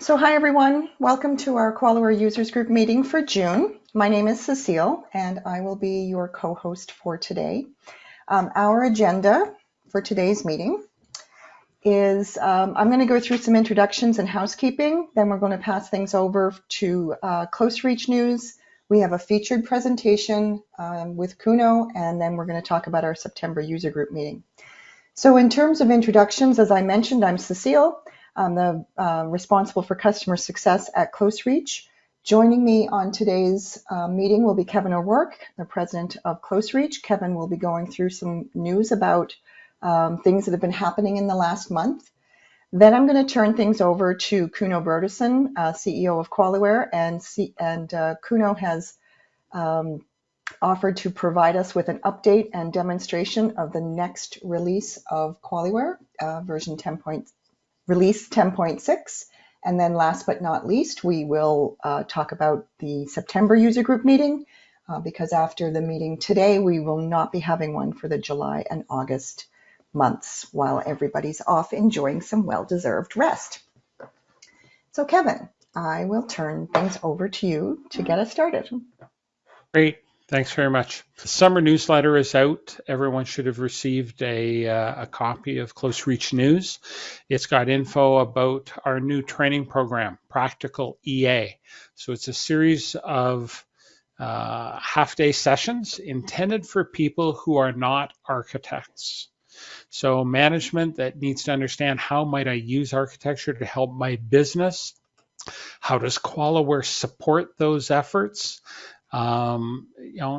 So hi everyone, welcome to our QualiWare Users Group meeting for June. My name is Cecile and I will be your co-host for today. Our agenda for today's meeting is I'm going to go through some introductions and housekeeping, then we're going to pass things over to CloseReach News. We have a featured presentation with Kuno, and then we're going to talk about our September user group meeting. So in terms of introductions, as I mentioned, I'm Cecile. I'm the responsible for customer success at CloseReach. Joining me on today's meeting will be Kevin O'Rourke, the president of CloseReach. Kevin will be going through some news about things that have been happening in the last month. Then I'm going to turn things over to Kuno Brodersen, CEO of QualiWare, and Kuno has offered to provide us with an update and demonstration of the next release of QualiWare, release 10.6. And then last but not least, we will talk about the September user group meeting, because after the meeting today, we will not be having one for the July and August months while everybody's off enjoying some well-deserved rest. So Kevin, I will turn things over to you to get us started. Great. Thanks very much. The summer newsletter is out. Everyone should have received a copy of CloseReach News. It's got info about our new training program, Practical EA. So it's a series of half-day sessions intended for people who are not architects. So management that needs to understand, how might I use architecture to help my business? How does QualiWare support those efforts?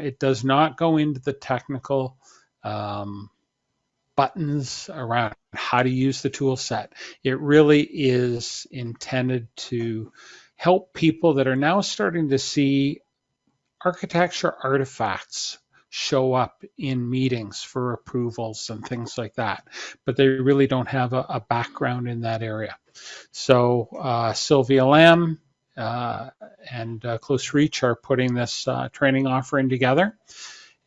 It does not go into the technical buttons around how to use the tool set. It really is intended to help people that are now starting to see architecture artifacts show up in meetings for approvals and things like that, but they really don't have a background in that area. So Sylvia Lamb and CloseReach are putting this training offering together.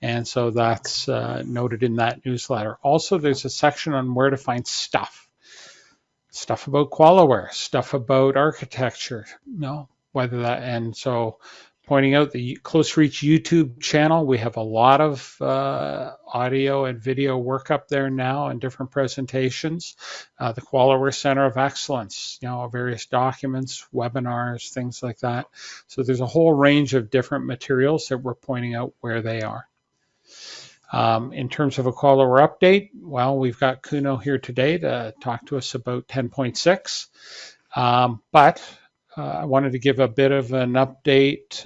And so that's noted in that newsletter. Also, there's a section on where to find stuff about QualiWare, stuff about architecture, and so pointing out the CloseReach YouTube channel. We have a lot of audio and video work up there now and different presentations. The QualiWare Center of Excellence, various documents, webinars, things like that. So there's a whole range of different materials that we're pointing out where they are. In terms of a QualiWare update, well, we've got Kuno here today to talk to us about 10.6, but I wanted to give a bit of an update.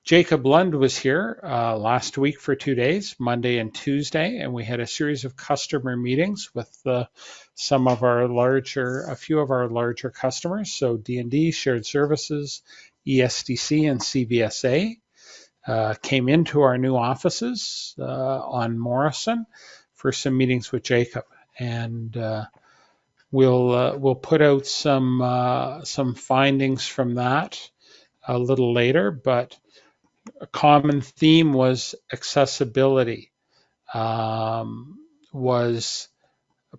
Jacob Lund was here last week for 2 days, Monday and Tuesday, and we had a series of customer meetings with a few of our larger customers. So D&D, Shared Services, ESDC, and CBSA came into our new offices on Morrison for some meetings with Jacob, and we'll put out some findings from that a little later, but a common theme was accessibility, was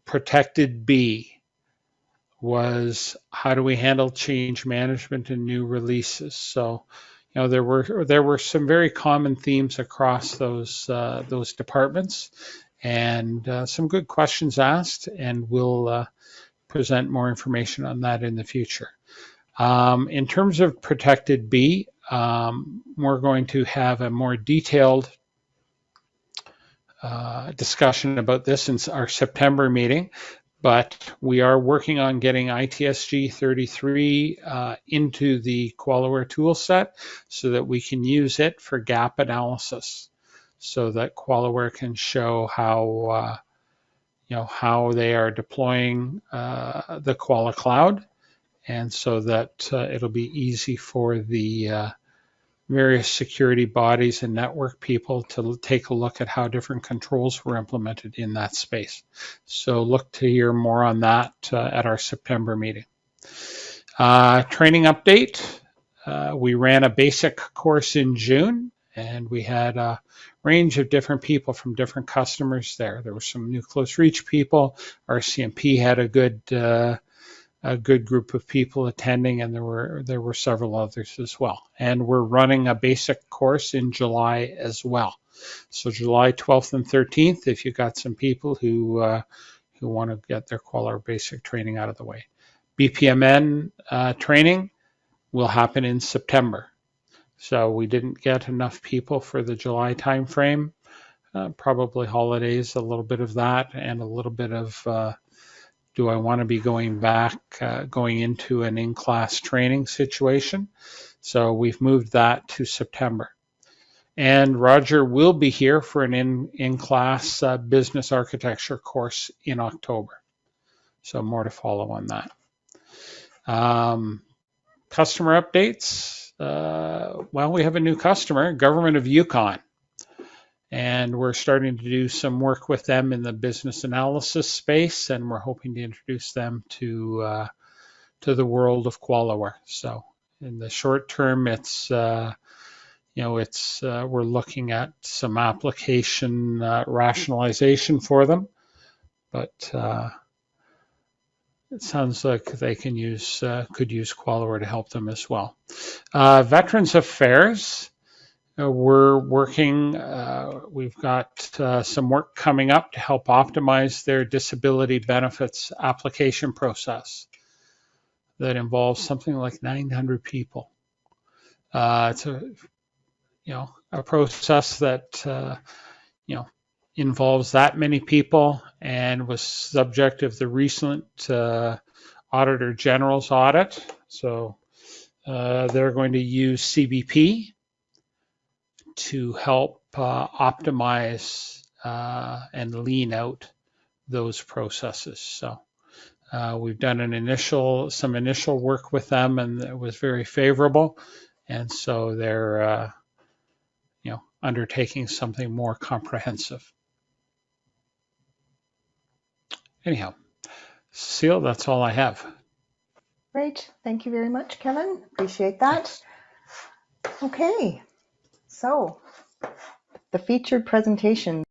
protected B, was how do we handle change management and new releases. So there were some very common themes across those departments, and some good questions asked, and we'll present more information on that in the future. In terms of protected B, we're going to have a more detailed discussion about this in our September meeting, but we are working on getting ITSG 33 into the QualiWare tool set so that we can use it for gap analysis, so that QualiWare can show how they are deploying the Quali Cloud, and so that it'll be easy for the various security bodies and network people to take a look at how different controls were implemented in that space. So look to hear more on that at our September meeting. Training update. We ran a basic course in June, and we had a range of different people from different customers there. There were some new CloseReach people. Our CMP had a good a good group of people attending, and there were several others as well. And we're running a basic course in July as well. So July 12th and 13th, if you got some people who want to get their QualiWare basic training out of the way. BPMN training will happen in September. So we didn't get enough people for the July timeframe. Probably holidays, a little bit of that, and a little bit of do I want to be going back, going into an in-class training situation? So we've moved that to September. And Roger will be here for an in-class business architecture course in October. So more to follow on that. Customer updates. Well, we have a new customer, Government of Yukon. And we're starting to do some work with them in the business analysis space, and we're hoping to introduce them to the world of QualiWare. So in the short term, it's we're looking at some application rationalization for them, but it sounds like they could use QualiWare to help them as well. Veterans Affairs. We're working, we've got some work coming up to help optimize their disability benefits application process that involves something like 900 people. It's a process that involves that many people and was subject of the recent Auditor General's audit. So they're going to use CBP to help optimize and lean out those processes. So we've done some initial work with them, and it was very favorable. And so they're undertaking something more comprehensive. Anyhow, Cecile, that's all I have. Great. Thank you very much, Kevin. Appreciate that. Okay. So the featured presentation.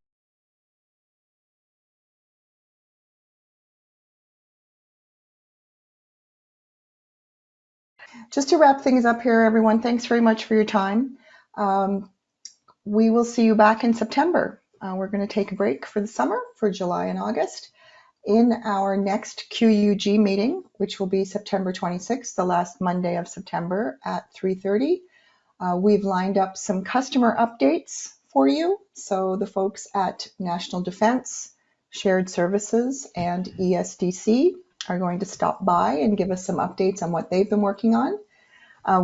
Just to wrap things up here, everyone, thanks very much for your time. We will see you back in September. We're going to take a break for the summer for July and August. In our next QUG meeting, which will be September 26th, the last Monday of September at 3:30, we've lined up some customer updates for you. So the folks at National Defense, Shared Services, and ESDC are going to stop by and give us some updates on what they've been working on.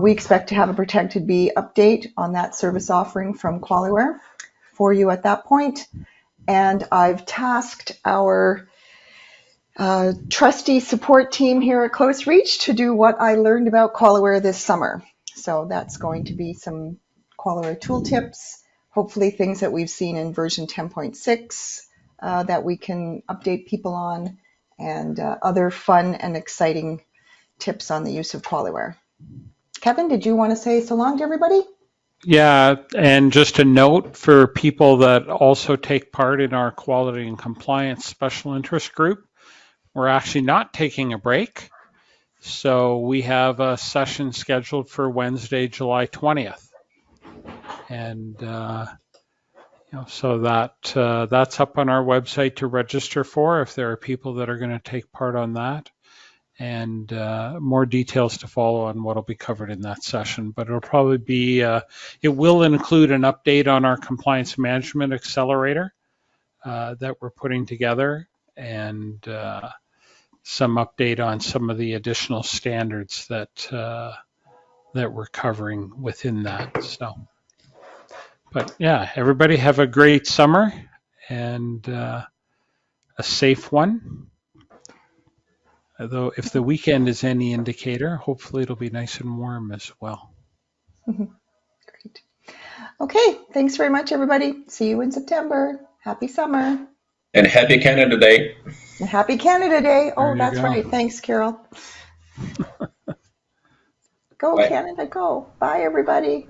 We expect to have a Protected Bee update on that service offering from QualiWare for you at that point. And I've tasked our trusty support team here at CloseReach to do what I learned about QualiWare this summer. So that's going to be some QualiWare tooltips, hopefully things that we've seen in version 10.6 that we can update people on, and other fun and exciting tips on the use of QualiWare. Kevin, did you want to say so long to everybody? Yeah, and just a note for people that also take part in our quality and compliance special interest group, we're actually not taking a break. So we have a session scheduled for Wednesday, July 20th. And so that's up on our website to register for if there are people that are going to take part on that. And more details to follow on what will be covered in that session. But it'll probably be, it will include an update on our compliance management accelerator that we're putting together, and some update on some of the additional standards that we're covering within that. So, but yeah, everybody have a great summer and a safe one. Although if the weekend is any indicator, hopefully it'll be nice and warm as well. Great. Okay, thanks very much, everybody. See you in September. Happy summer. And happy Canada Day. And happy Canada Day. Oh, that's go. right. Thanks, Carol. Go, Bye. Canada, go. Bye, everybody.